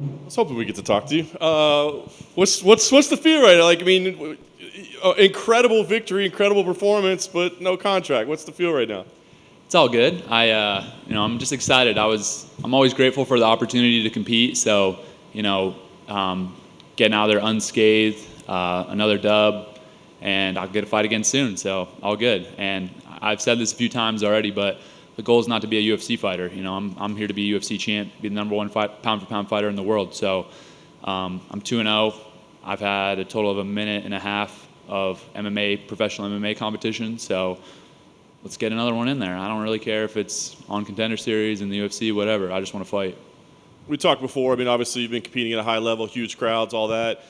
I was hoping we get to talk to you. What's the feel right now? Like, I mean, incredible victory, incredible performance, but no contract. What's the feel right now? It's all good. I'm just excited. I'm always grateful for the opportunity to compete. So, you know, getting out of there unscathed, another dub, and I'll get a fight again soon. So, all good. And I've said this a few times already, but the goal is not to be a UFC fighter. You know, I'm here to be a UFC champ, be the number one pound for pound fighter in the world. So, I'm 2-0. I've had a total of a minute and a half of professional MMA competition. So let's get another one in there. I don't really care if it's on Contender Series in the UFC, whatever. I just want to fight. We talked before. I mean, obviously you've been competing at a high level, huge crowds, all that.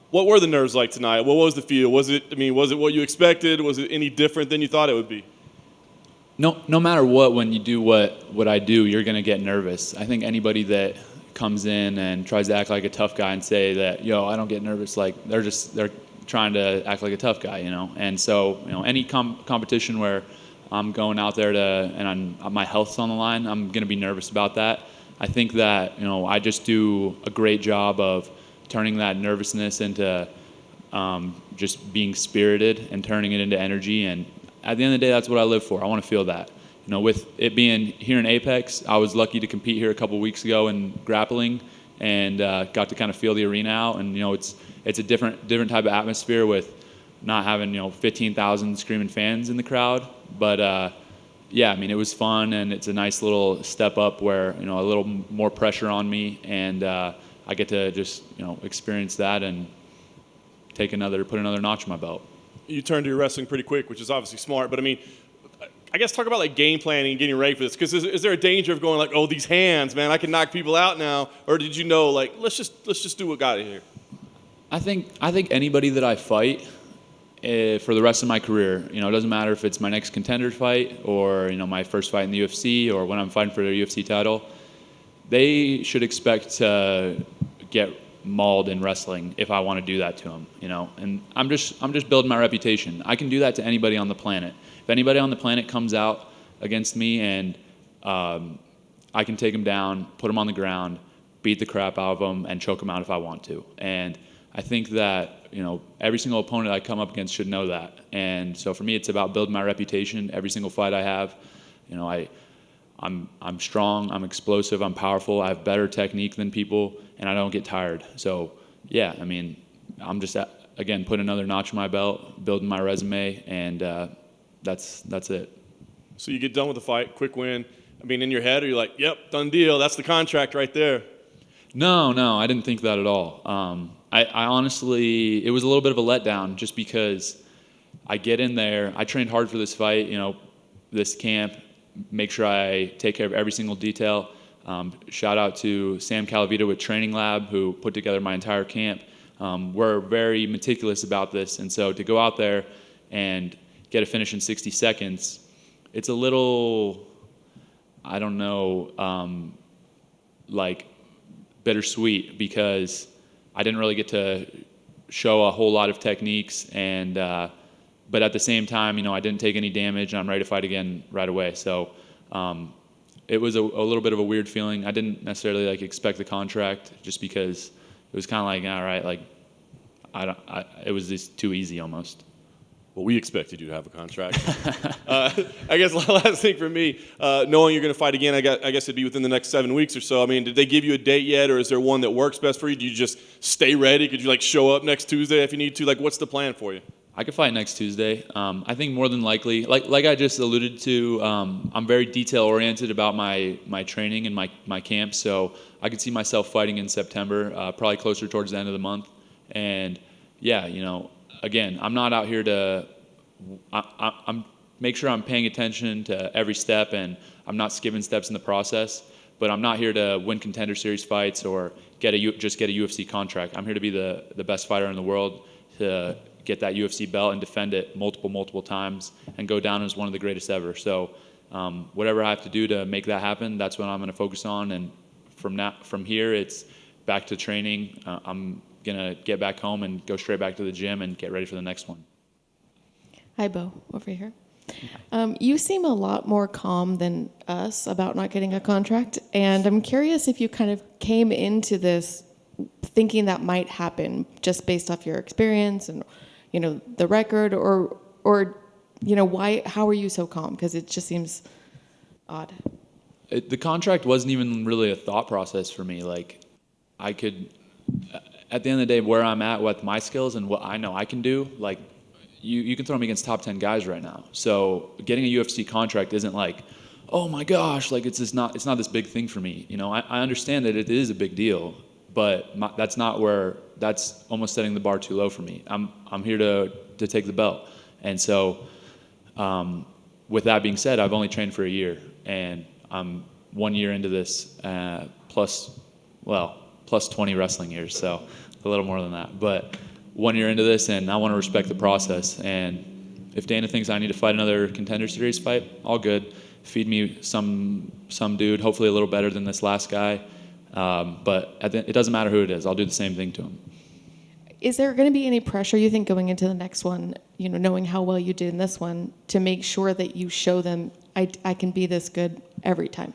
What were the nerves like tonight? What was the feel? Was it what you expected? Was it any different than you thought it would be? No matter what, when you do what I do, you're going to get nervous. I think anybody that comes in and tries to act like a tough guy and say that, I don't get nervous, like they're trying to act like a tough guy, And so, any competition where I'm going out there and my health's on the line, I'm going to be nervous about that. I think that, I just do a great job of turning that nervousness into just being spirited and turning it into energy. And at the end of the day, that's what I live for. I want to feel that. With it being here in Apex, I was lucky to compete here a couple weeks ago in grappling and got to kind of feel the arena out. And, it's a different type of atmosphere with not having, 15,000 screaming fans in the crowd. But, yeah, I mean, it was fun, and it's a nice little step up where, a little more pressure on me, and I get to just, experience that and put another notch in my belt. You turned to your wrestling pretty quick, which is obviously smart. But I mean, I guess talk about like game planning and getting ready for this. Because is there a danger of going like, oh, these hands, man, I can knock people out now, or did you know like let's just do what got it here? I think anybody that I fight for the rest of my career, it doesn't matter if it's my next contender fight or my first fight in the UFC or when I'm fighting for the UFC title, they should expect to get mauled in wrestling if I want to do that to them, And I'm just building my reputation. I can do that to anybody on the planet. If anybody on the planet comes out against me and I can take them down, put them on the ground, beat the crap out of them, and choke them out if I want to. And I think that every single opponent I come up against should know that. And so for me, it's about building my reputation. Every single fight I have, I'm strong, I'm explosive, I'm powerful, I have better technique than people, and I don't get tired. So yeah, I mean, I'm just again putting another notch in my belt, building my resume, and that's it. So you get done with the fight, quick win. I mean, in your head, are you like, yep, done deal, that's the contract right there? No, I didn't think that at all. I honestly, it was a little bit of a letdown just because I get in there, I trained hard for this fight, this camp, make sure I take care of every single detail. Shout out to Sam Calavita with Training Lab who put together my entire camp. We're very meticulous about this, and so to go out there and get a finish in 60 seconds, it's a little, I don't know, like bittersweet because I didn't really get to show a whole lot of techniques, and but at the same time, I didn't take any damage, and I'm ready to fight again right away. So it was a little bit of a weird feeling. I didn't necessarily expect the contract just because it was kind of like, all right, like it was just too easy almost. Well, we expected you to have a contract. I guess the last thing for me, knowing you're going to fight again, I guess it'd be within the next 7 weeks or so. I mean, did they give you a date yet, or is there one that works best for you? Do you just stay ready? Could you show up next Tuesday if you need to? What's the plan for you? I could fight next Tuesday. I think more than likely, like I just alluded to, I'm very detail oriented about my training and my camp. So I could see myself fighting in September, probably closer towards the end of the month. And yeah, again, I'm not out here to. I'm make sure I'm paying attention to every step, and I'm not skipping steps in the process. But I'm not here to win Contender Series fights or just get a UFC contract. I'm here to be the best fighter in the world, to get that UFC belt and defend it multiple times, and go down as one of the greatest ever. So whatever I have to do to make that happen, that's what I'm going to focus on. And from here, it's back to training. I'm gonna get back home and go straight back to the gym and get ready for the next one. Hi, Bo, over here. You seem a lot more calm than us about not getting a contract, and I'm curious if you kind of came into this thinking that might happen just based off your experience and, the record, or why? How are you so calm? Because it just seems odd. The contract wasn't even really a thought process for me. Like, I could, at the end of the day, where I'm at with my skills and what I know I can do, like, you can throw me against top 10 guys right now. So getting a UFC contract isn't like, oh my gosh, like it's not this big thing for me. I understand that it is a big deal, but that's almost setting the bar too low for me. I'm here to take the belt. And so with that being said, I've only trained for a year, and I'm 1 year into this, plus 20 wrestling years, so a little more than that. But 1 year into this, and I want to respect the process. And if Dana thinks I need to fight another Contender Series fight, all good. Feed me some dude, hopefully a little better than this last guy. But it doesn't matter who it is. I'll do the same thing to him. Is there going to be any pressure, you think, going into the next one, knowing how well you did in this one, to make sure that you show them I can be this good every time?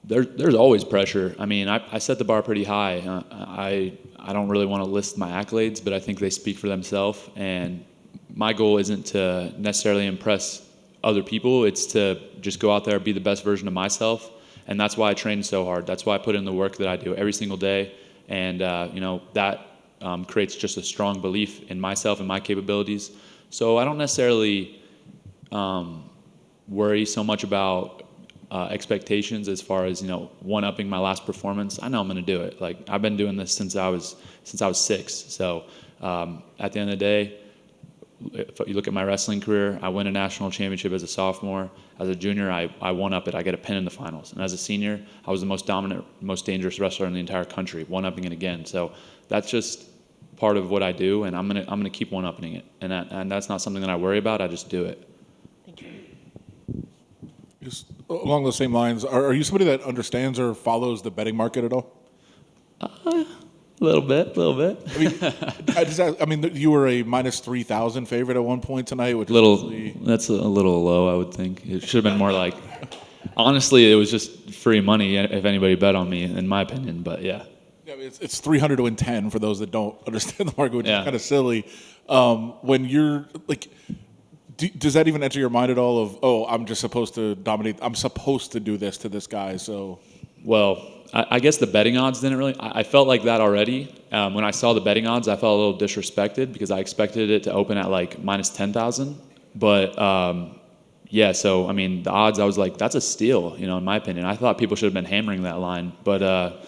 There's always pressure. I mean, I set the bar pretty high. I don't really want to list my accolades, but I think they speak for themselves. And my goal isn't to necessarily impress other people. It's to just go out there, be the best version of myself. And that's why I train so hard. That's why I put in the work that I do every single day. And, that creates just a strong belief in myself and my capabilities. So I don't necessarily worry so much about expectations as far as one-upping my last performance. I know I'm going to do it. Like, I've been doing this since I was 6. So at the end of the day, if you look at my wrestling career, I win a national championship as a sophomore. As a junior, I one-up it. I get a pin in the finals. And as a senior, I was the most dominant, most dangerous wrestler in the entire country, one-upping it again. So that's just part of what I do, and I'm gonna keep one-upping it. And that's not something that I worry about. I just do it. Thank you. Just along those same lines, are you somebody that understands or follows the betting market at all? A little bit. I mean, you were a minus 3,000 favorite at one point tonight, which that's a little low, I would think. It should have been more like, honestly, it was just free money if anybody bet on me, in my opinion. But yeah. Yeah, it's 300 to win 10 for those that don't understand the market, which Yeah. is kind of silly. When you're like, does that even enter your mind at all? Of I'm just supposed to dominate. I'm supposed to do this to this guy. So, Well, I guess the betting odds didn't really. I felt like that already. When I saw the betting odds, I felt a little disrespected because I expected it to open at like minus 10,000. But yeah, so I mean, the odds, I was like, that's a steal, in my opinion. I thought people should have been hammering that line, but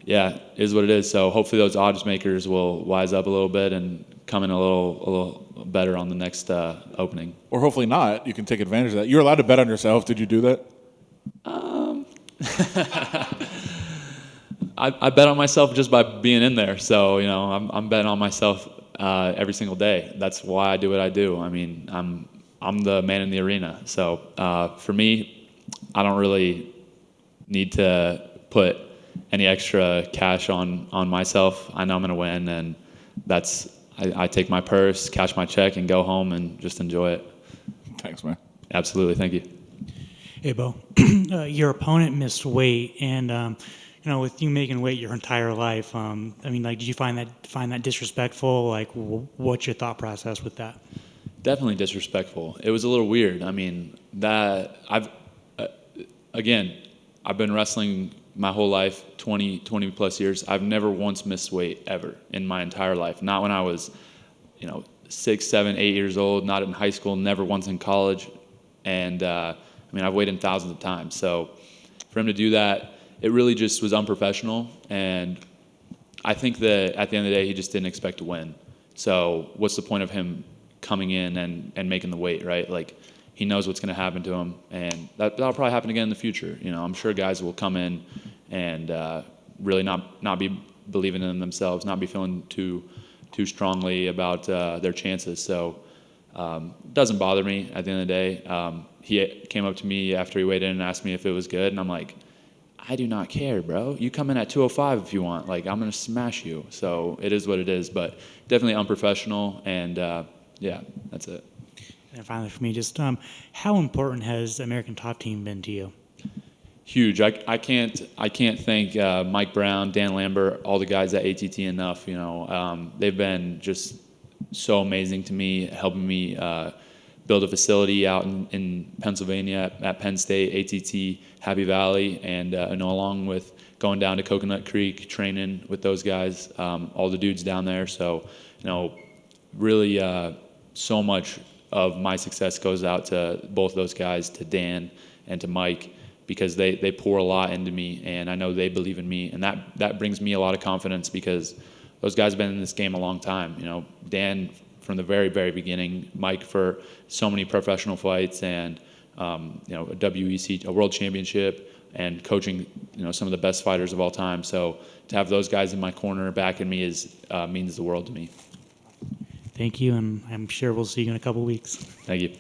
yeah, it is what it is. So hopefully those odds makers will wise up a little bit and come in a little better on the next opening. or hopefully not. You can take advantage of that. You're allowed to bet on yourself. Did you do that? I bet on myself just by being in there. So I'm betting on myself every single day. That's why I do what I do. I mean, I'm the man in the arena. So for me, I don't really need to put any extra cash on myself. I know I'm going to win, and I take my purse, cash my check, and go home and just enjoy it. Thanks, man. Absolutely, thank you. Hey, Bo. Your opponent missed weight, and with you making weight your entire life, I mean, like, did you find that disrespectful? Like, what's your thought process with that? Definitely disrespectful. It was a little weird. I mean, I've been wrestling my whole life, 20 plus years. I've never once missed weight ever in my entire life. Not when I was, 6, 7, 8 years old, not in high school, never once in college. And I've weighed in thousands of times. So for him to do that, it really just was unprofessional. And I think that at the end of the day, he just didn't expect to win. So what's the point of him coming in and making the weight, right? Like, he knows what's going to happen to him, and that'll probably happen again in the future. I'm sure guys will come in and really not be believing in themselves, not be feeling too strongly about their chances. So it doesn't bother me at the end of the day. He came up to me after he weighed in and asked me if it was good, and I'm like, I do not care, bro. You come in at 205 if you want. Like, I'm going to smash you. So it is what it is, but definitely unprofessional, and yeah, that's it. And finally, for me, just how important has the American Top Team been to you? Huge. I can't thank Mike Brown, Dan Lambert, all the guys at ATT enough. They've been just so amazing to me, helping me build a facility out in Pennsylvania at Penn State, ATT, Happy Valley, and along with going down to Coconut Creek, training with those guys, all the dudes down there. So, really so much of my success goes out to both those guys, to Dan and to Mike, because they pour a lot into me, and I know they believe in me, and that brings me a lot of confidence because those guys have been in this game a long time. Dan from the very, very beginning, Mike for so many professional fights, and a WEC, a world championship, and coaching some of the best fighters of all time. So to have those guys in my corner backing me means the world to me. Thank you, and I'm sure we'll see you in a couple weeks. Thank you.